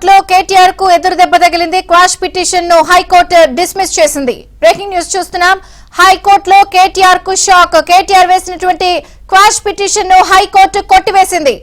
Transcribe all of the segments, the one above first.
హైకోర్టులో కేటీఆర్ కు ఎదురు దెబ్బ తగిలింది. క్వాష్ పిటిషన్ ను హైకోర్టు డిస్మిస్ చేసింది. బ్రేకింగ్ న్యూస్ చూస్తున్నాం. హైకోర్టులో కేటీఆర్ కు షాక్. కేటీఆర్ వేసినటువంటి క్వాష్ పిటిషన్ ను హైకోర్టు కొట్టివేసింది.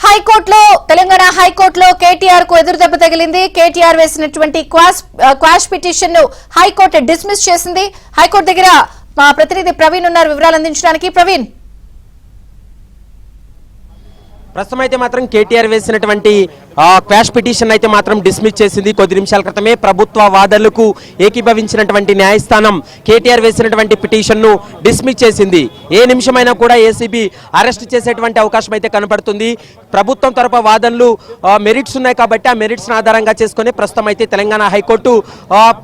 హైకోర్టులో తెలంగాణ హైకోర్టులో కేటీఆర్ కు ఎదురు దెబ్బ తగిలింది. కేటీఆర్ వేసినటువంటి క్వాష్ పిటిషన్ ను హైకోర్టు డిస్మిస్ చేసింది. హైకోర్టు దగ్గర మా ప్రతినిధి ప్రవీణ్ ఉన్నారు వివరాలు అందించడానికి. ప్రవీణ్, ప్రస్తుతం అయితే మాత్రం కేటీఆర్ వేసినటువంటి క్వాష్ పిటిషన్ అయితే మాత్రం డిస్మిస్ చేసింది. కొద్ది నిమిషాల క్రితమే ప్రభుత్వ వాదనలకు ఏకీభవించినటువంటి న్యాయస్థానం కేటీఆర్ వేసినటువంటి పిటిషన్ ను డిస్మిస్ చేసింది. ఏ నిమిషమైనా కూడా ఏసీబీ అరెస్ట్ చేసేటువంటి అవకాశం అయితే కనబడుతుంది. ప్రభుత్వం తరపు వాదనలు మెరిట్స్ ఉన్నాయి కాబట్టి ఆ మెరిట్స్ ఆధారంగా చేసుకుని ప్రస్తుతం అయితే తెలంగాణ హైకోర్టు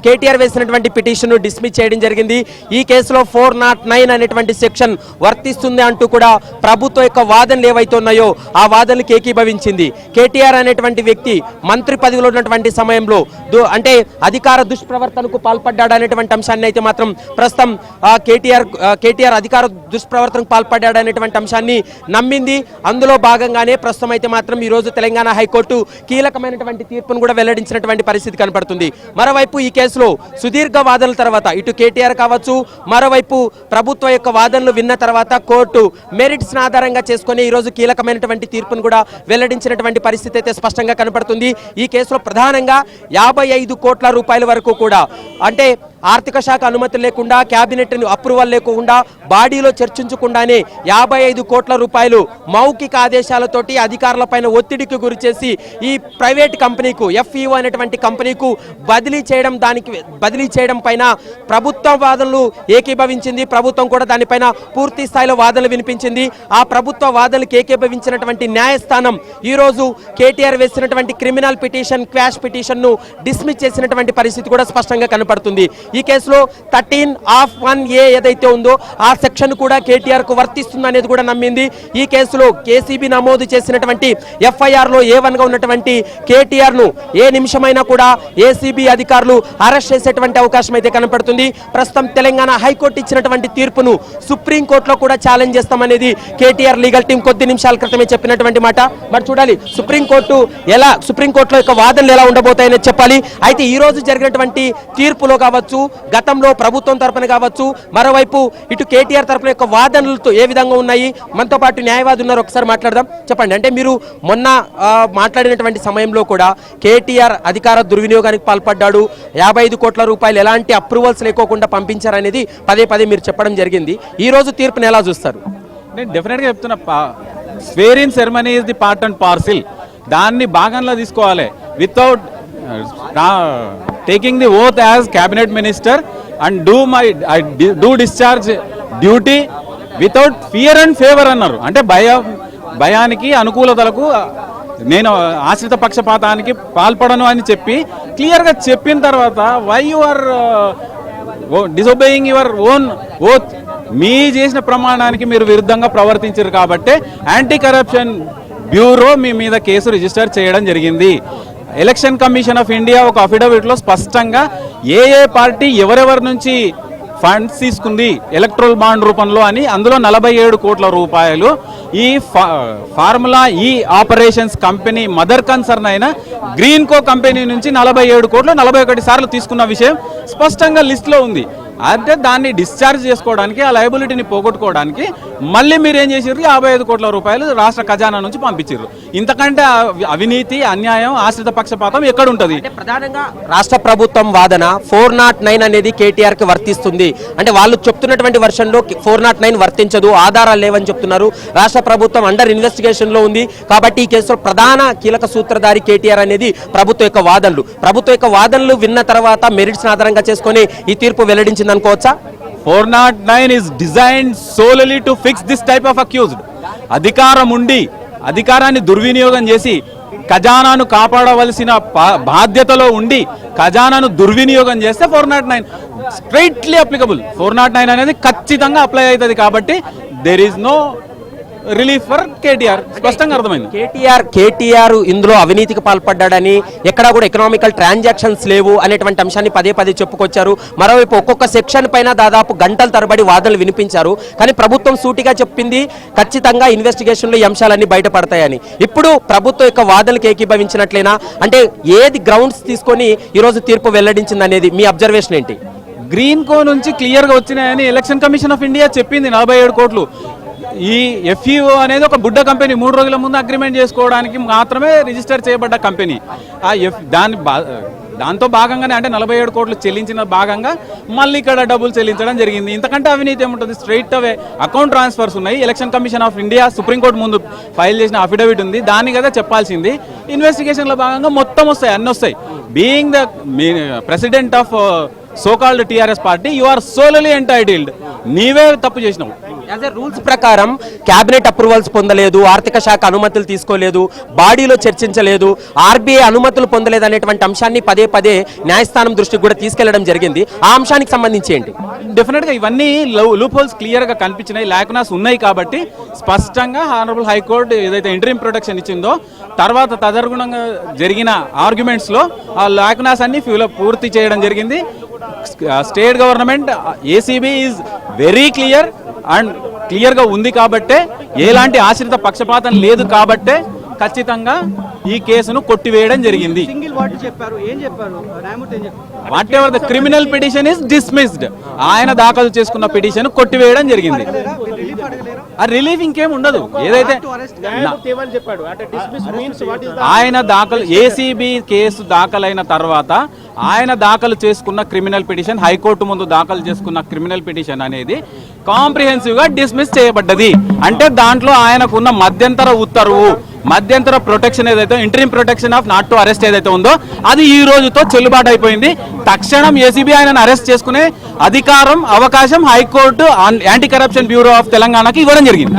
కేటీఆర్ వేసినటువంటి పిటిషన్ ను డిస్మిస్ చేయడం జరిగింది. ఈ కేసులో 409 అనేటువంటి సెక్షన్ వర్తిస్తుంది అంటూ కూడా ప్రభుత్వం యొక్క వాదనలు ఏవైతే ఉన్నాయో ఆ వాదనలకు ఏకీభవించింది. కేటీఆర్ అనేటువంటి వ్యక్తి మంత్రి పదవిలో ఉన్నటువంటి సమయంలో అంటే అధికార దుష్ప్రవర్తనకు పాల్పడ్డాడనేటువంటి అంశాన్ని అయితే మాత్రం ప్రస్తుతం కేటీఆర్ అధికార దుష్ప్రవర్తనకు పాల్పడ్డాడనేటువంటి అంశాన్ని నమ్మింది. అందులో భాగంగానే ప్రస్తుతం అయితే మాత్రం ఈ రోజు తెలంగాణ హైకోర్టు కీలకమైనటువంటి తీర్పును కూడా వెల్లడించినటువంటి పరిస్థితి కనపడుతుంది. మరోవైపు ఈ కేసులో సుదీర్ఘ వాదనల తర్వాత ఇటు కేటీఆర్ కావచ్చు, మరోవైపు ప్రభుత్వ యొక్క వాదనలు విన్న తర్వాత కోర్టు మెరిట్స్ ఆధారంగా చేసుకుని ఈ రోజు కీలకమైనటువంటి తీర్పును కూడా వెల్లడించినటువంటి పరిస్థితి అయితే స్పష్టంగా కనపడుతుంది. ఈ కేసులో ప్రధానంగా 55 కోట్ల రూపాయల వరకు కూడా అంటే ఆర్థిక శాఖ అనుమతి లేకుండా, క్యాబినెట్ అప్రూవల్ లేకుండా, బాడీలో చర్చించకుండానే 55 కోట్ల రూపాయలు మౌఖిక ఆదేశాలతోటి అధికారులపైన ఒత్తిడికి గురి చేసి ఈ ప్రైవేట్ కంపెనీకు FEO అనేటువంటి కంపెనీకు బదిలీ చేయడం పైన ప్రభుత్వ వాదనలు ఏకీభవించింది. ప్రభుత్వం కూడా దానిపైన పూర్తి స్థాయిలో వాదనలు వినిపించింది. ఆ ప్రభుత్వ వాదనలకు ఏకీభవించినటువంటి న్యాయస్థానం ఈ రోజు కేటీఆర్ వేసినటువంటి క్రిమినల్ పిటిషన్, క్వాష్ పిటిషన్ ను డిస్మిస్ చేసినటువంటి పరిస్థితి కూడా స్పష్టంగా కనపడుతుంది. ఈ కేసులో 13(1)(a) ఏదైతే ఉందో ఆ సెక్షన్ కూడా కేటీఆర్ కు వర్తిస్తుంది అనేది కూడా నమ్మింది. ఈ కేసులో కేసీబీ నమోదు చేసినటువంటి FIR లో A1 గా ఉన్నటువంటి కేటీఆర్ ను ఏ నిమిషమైనా కూడా ఏసీబీ అధికారులు అరెస్ట్ చేసేటువంటి అవకాశం అయితే కనపడుతుంది. ప్రస్తుతం తెలంగాణ హైకోర్టు ఇచ్చినటువంటి తీర్పును సుప్రీంకోర్టులో కూడా ఛాలెంజ్ చేస్తామనేది కేటీఆర్ లీగల్ టీం కొద్ది నిమిషాల క్రితమే చెప్పినటువంటి మాట. మరి చూడాలి సుప్రీంకోర్టులో యొక్క వాదనలు ఎలా ఉండబోతాయని చెప్పాలి. అయితే ఈ రోజు జరిగినటువంటి తీర్పులో కావచ్చు, గతంలో ప్రభుత్వం తరపున కావచ్చు, మరోవైపు ఇటు కేటీఆర్ తరపున యొక్క వాదనలతో ఏ విధంగా ఉన్నాయి, మనతో పాటు న్యాయవాది ఉన్నారు, ఒకసారి మాట్లాడదాం. చెప్పండి, అంటే మీరు మొన్న మాట్లాడినటువంటి సమయంలో కూడా కేటీఆర్ అధికార దుర్వినియోగానికి పాల్పడ్డాడు, 55 కోట్ల రూపాయలు ఎలాంటి అప్రూవల్స్ లేకోకుండా పంపించారనేది పదే మీరు చెప్పడం జరిగింది. ఈ రోజు తీర్పుని ఎలా చూస్తారు? నేను డెఫినెట్గా చెప్తున్నా, స్వేరింగ్ ceremony is the part and parcel. దాన్ని భాగంలో తీసుకోవాలి. Without taking the oath as cabinet minister and do discharge duty without fear and favor అన్నారు. అంటే భయానికి అనుకూలతలకు నేను ఆశ్రిత పక్షపాతానికి పాల్పడను అని చెప్పి క్లియర్గా చెప్పిన తర్వాత why you are disobeying your own oath? మీ చేసిన ప్రమాణానికి మీరు విరుద్ధంగా ప్రవర్తించారు కాబట్టి యాంటీ కరప్షన్ బ్యూరో మీ మీద కేసు రిజిస్టర్ చేయడం జరిగింది. ఎలక్షన్ కమిషన్ ఆఫ్ ఇండియా ఒక అఫిడవిట్లో స్పష్టంగా ఏ పార్టీ ఎవరెవరి నుంచి ఫండ్స్ తీసుకుంది ఎలక్ట్రల్ బాండ్ రూపంలో అని, అందులో 47 కోట్ల రూపాయలు ఈ formula operations company mother concern అయిన గ్రీన్ కో కంపెనీ నుంచి 47 కోట్లు 41 సార్లు తీసుకున్న విషయం స్పష్టంగా లిస్ట్లో ఉంది. అంటే దాన్ని డిశ్చార్జ్ చేసుకోవడానికి, ఆ లయబిలిటీని పోగొట్టుకోవడానికి మళ్ళీ మీరు ఏం చేసారు, 55 కోట్ల రూపాయలు రాష్ట్ర ఖజానా నుంచి పంపించారు. ఇంతకంటే అవినీతి, అన్యాయం, ఆశ్రిత పక్షపాతం ఎక్కడ ఉంటుంది? అంటే ప్రధానంగా రాష్ట్ర ప్రభుత్వం వాదన 409 అనేది కేటీఆర్ కి వర్తిస్తుంది. అంటే వాళ్ళు చెప్తున్నటువంటి వర్షన్లో 409 వర్తించదు, ఆధారాలు లేవని చెప్తున్నారు. రాష్ట్ర ప్రభుత్వం అండర్ ఇన్వెస్టిగేషన్ లో ఉంది కాబట్టి ఈ కేసులో ప్రధాన కీలక సూత్రధారి కేటీఆర్ అనేది ప్రభుత్వం యొక్క వాదనలు విన్న తర్వాత మెరిట్స్ ఆధారంగా చేసుకొని ఈ తీర్పు వెల్లడించింది అనుకోవచ్చా? 409 is designed solely to fix this type of accused. అధికారం ఉండి అధికారాన్ని దుర్వినియోగం చేసి ఖజానాను కాపాడవలసిన బాధ్యతలో ఉండి ఖజానాను దుర్వినియోగం చేస్తే 409 స్ట్రైట్లీ అప్లికబుల్. 409 అనేది ఖచ్చితంగా అప్లై అవుతుంది. కాబట్టి there is no relief for KTR. స్పష్టంగా అర్థమైంది. కేటీఆర్ ఇందులో అవినీతికి పాల్పడ్డాడని, ఎక్కడా కూడా ఎకనామికల్ ట్రాన్సాక్షన్స్ లేవు అనేటువంటి అంశాన్ని పదే పదే చెప్పుకొచ్చారు. మరోవైపు ఒక్కొక్క సెక్షన్ పైన దాదాపు గంటల తరబడి వాదనలు వినిపించారు. కానీ ప్రభుత్వం సూటిగా చెప్పింది ఖచ్చితంగా ఇన్వెస్టిగేషన్లో ఈ అంశాలన్నీ బయటపడతాయని. ఇప్పుడు ప్రభుత్వం యొక్క వాదనలకు ఏకీభవించినట్లేనా? అంటే ఏది గ్రౌండ్స్ తీసుకొని ఈరోజు తీర్పు వెల్లడించింది అనేది మీ అబ్జర్వేషన్ ఏంటి? గ్రీన్ కో నుంచి క్లియర్గా వచ్చినాయని ఎలక్షన్ కమిషన్ ఆఫ్ ఇండియా చెప్పింది. 47 కోట్లు. ఈ ఎఫ్ఈఓ అనేది ఒక బుడ్డ కంపెనీ, 3 రోజుల ముందు అగ్రిమెంట్ చేసుకోవడానికి మాత్రమే రిజిస్టర్ చేయబడ్డ కంపెనీ. దాంతో భాగంగానే అంటే 47 కోట్లు చెల్లించిన భాగంగా మళ్ళీ ఇక్కడ డబ్బులు చెల్లించడం జరిగింది. ఇంతకంటే అవినీతి ఏముంటుంది? స్ట్రైట్ అవే అకౌంట్ ట్రాన్స్ఫర్స్ ఉన్నాయి. Election commission of India supreme court ముందు ఫైల్ చేసిన అఫిడవిట్ ఉంది, దాన్ని కదా చెప్పాల్సింది. ఇన్వెస్టిగేషన్లో భాగంగా మొత్తం వస్తాయి, అన్నీ వస్తాయి. Being the president of so called TRS party, you are solely entitled. నీవే తప్పు చేసినావు. యాజ్ ఎ రూల్స్ ప్రకారం క్యాబినెట్ అప్రూవల్స్ పొందలేదు, ఆర్థిక శాఖ అనుమతులు తీసుకోలేదు, బాడీలో చర్చించలేదు, ఆర్బీఐ అనుమతులు పొందలేదు అనేటువంటి అంశాన్ని పదే పదే న్యాయస్థానం దృష్టికి కూడా తీసుకెళ్లడం జరిగింది. ఆ అంశానికి సంబంధించి ఏంటి? డెఫినెట్గా ఇవన్నీ లూప్ హోల్స్ క్లియర్గా కనిపించినాయి, లాకునాస్ ఉన్నాయి. కాబట్టి స్పష్టంగా హానరబుల్ హైకోర్టు ఏదైతే ఇంటరిమ్ ప్రొటెక్షన్ ఇచ్చిందో తర్వాత తదనుగుణంగా జరిగిన ఆర్గ్యుమెంట్స్లో ఆ లాకునాస్ అన్ని పూర్తి చేయడం జరిగింది. State government ACB is very clear and క్లియర్గా ఉంది. కాబట్టే ఎలాంటి ఆశ్రిత పక్షపాతం లేదు. కాబట్టే ఖచ్చితంగా ఈ కేసును కొట్టివేయడం జరిగింది. What ever the criminal petition is dismissed. ఆయన దాఖలు చేసుకున్న పిటిషన్ కొట్టివేయడం జరిగింది. ఆ రిలీఫ్ ఇంకేం ఉండదు. ఏదైతే ఆయన దాఖలు ఏసీబీ కేసు దాఖలైన తర్వాత ఆయన దాఖలు చేసుకున్న క్రిమినల్ పిటిషన్, హైకోర్టు ముందు దాఖలు చేసుకున్న క్రిమినల్ పిటిషన్ అనేది కాంప్రిహెన్సివ్ గా డిస్మిస్ చేయబడ్డది. అంటే దాంట్లో ఆయనకున్న మధ్యంతర ఉత్తర్వు, మధ్యంతర ప్రొటెక్షన్ ఏదైతే interim protection of not to arrest ఏదైతే ఉందో అది ఈ రోజుతో చెల్లుబాటు అయిపోయింది. తక్షణం ఏసీబీ ఆయనను అరెస్ట్ చేసుకునే అధికారం, అవకాశం high court anti corruption bureau of తెలంగాణకి ఇవ్వడం జరిగింది.